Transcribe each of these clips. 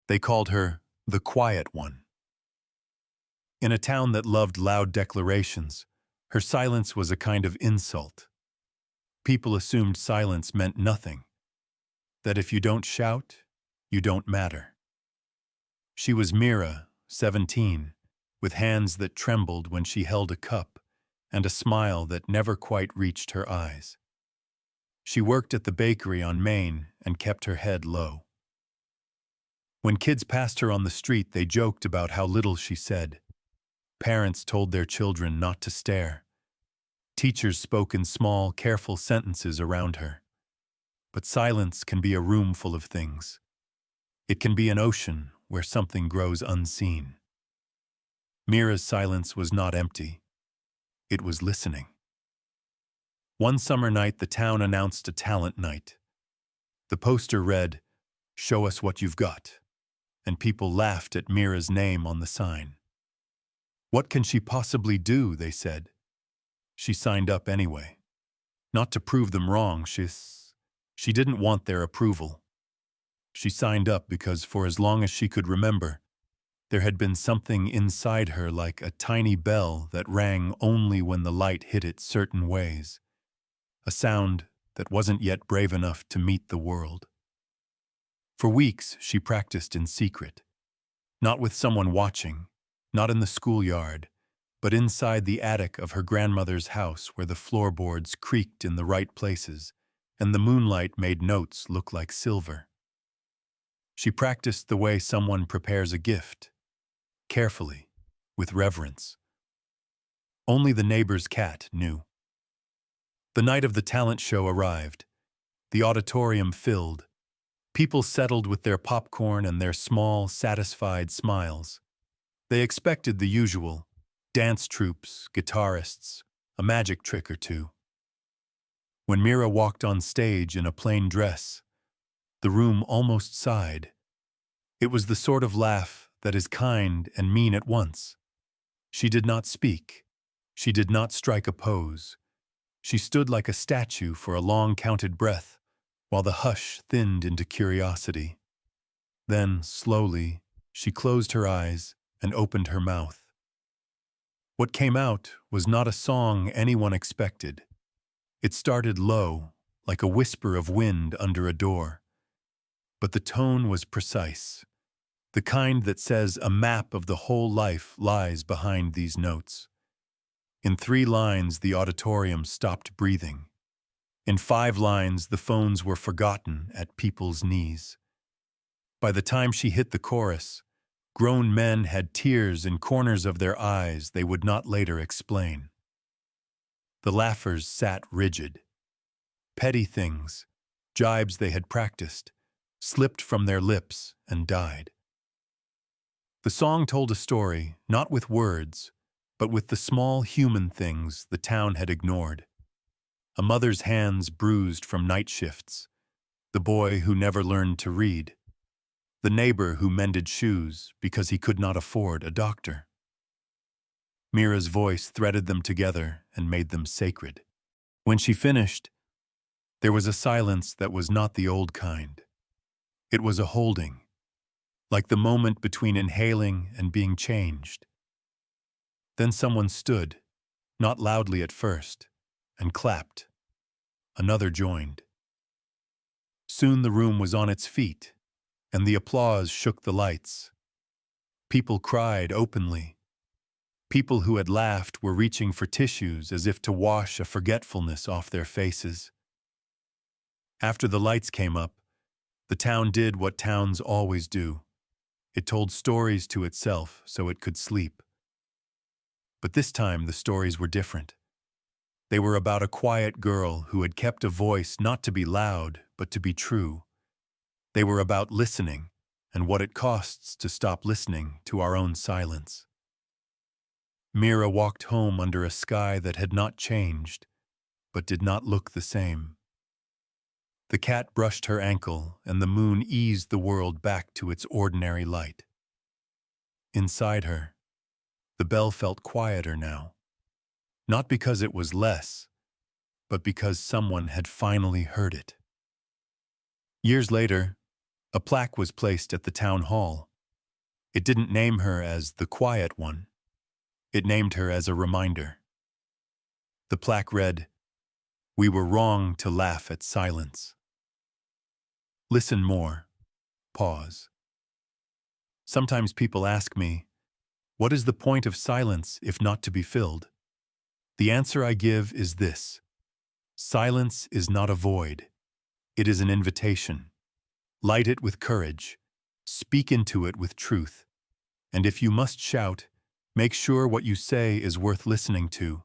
They called her the quiet one. In a town that loved loud declarations, her silence was a kind of insult. People assumed silence meant nothing, that if you don't shout, you don't matter. She was Mira, 17, with hands that trembled when she held a cup and a smile that never quite reached her eyes. She worked at the bakery on Main and kept her head low. When kids passed her on the street, they joked about how little she said. Parents told their children not to stare. Teachers spoke in small, careful sentences around her. But silence can be a room full of things. It can be an ocean where something grows unseen. Mira's silence was not empty. It was listening. One summer night, the town announced a talent night. The poster read, "Show us what you've got," and people laughed at Mira's name on the sign. What can she possibly do, they said. She signed up anyway. Not to prove them wrong, she didn't want their approval. She signed up because for as long as she could remember, there had been something inside her like a tiny bell that rang only when the light hit it certain ways. A sound that wasn't yet brave enough to meet the world. For weeks, she practiced in secret. Not with someone watching, not in the schoolyard, but inside the attic of her grandmother's house where the floorboards creaked in the right places and the moonlight made notes look like silver. She practiced the way someone prepares a gift, carefully, with reverence. Only the neighbor's cat knew. The night of the talent show arrived. The auditorium filled. People settled with their popcorn and their small, satisfied smiles. They expected the usual: dance troupes, guitarists, a magic trick or two. When Mira walked on stage in a plain dress, the room almost sighed. It was the sort of laugh that is kind and mean at once. She did not speak. She did not strike a pose. She stood like a statue for a long counted breath, while the hush thinned into curiosity. Then, slowly, she closed her eyes and opened her mouth. What came out was not a song anyone expected. It started low, like a whisper of wind under a door. But the tone was precise, the kind that says a map of the whole life lies behind these notes. In 3 lines, the auditorium stopped breathing. In 5 lines, the phones were forgotten at people's knees. By the time she hit the chorus, grown men had tears in corners of their eyes they would not later explain. The laughers sat rigid. Petty things, jibes they had practiced, slipped from their lips and died. The song told a story, not with words, but with the small human things the town had ignored. A mother's hands bruised from night shifts, the boy who never learned to read, the neighbor who mended shoes because he could not afford a doctor. Mira's voice threaded them together and made them sacred. When she finished, there was a silence that was not the old kind. It was a holding, like the moment between inhaling and being changed. Then someone stood, not loudly at first, and clapped. Another joined. Soon the room was on its feet, and the applause shook the lights. People cried openly. People who had laughed were reaching for tissues as if to wash a forgetfulness off their faces. After the lights came up, the town did what towns always do. It told stories to itself so it could sleep. But this time the stories were different. They were about a quiet girl who had kept a voice not to be loud, but to be true. They were about listening and what it costs to stop listening to our own silence. Mira walked home under a sky that had not changed, but did not look the same. The cat brushed her ankle, and the moon eased the world back to its ordinary light. Inside her, the bell felt quieter now. Not because it was less, but because someone had finally heard it. Years later, A plaque was placed at the town hall. It didn't name her as the quiet one. It named her as a reminder. The plaque read, "We were wrong to laugh at silence." Listen more. Pause. Sometimes people ask me, what is the point of silence if not to be filled? The answer I give is this. Silence is not a void. It is an invitation. Light it with courage. Speak into it with truth. And if you must shout, make sure what you say is worth listening to.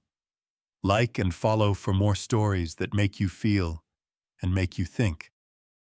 Like and follow for more stories that make you feel and make you think.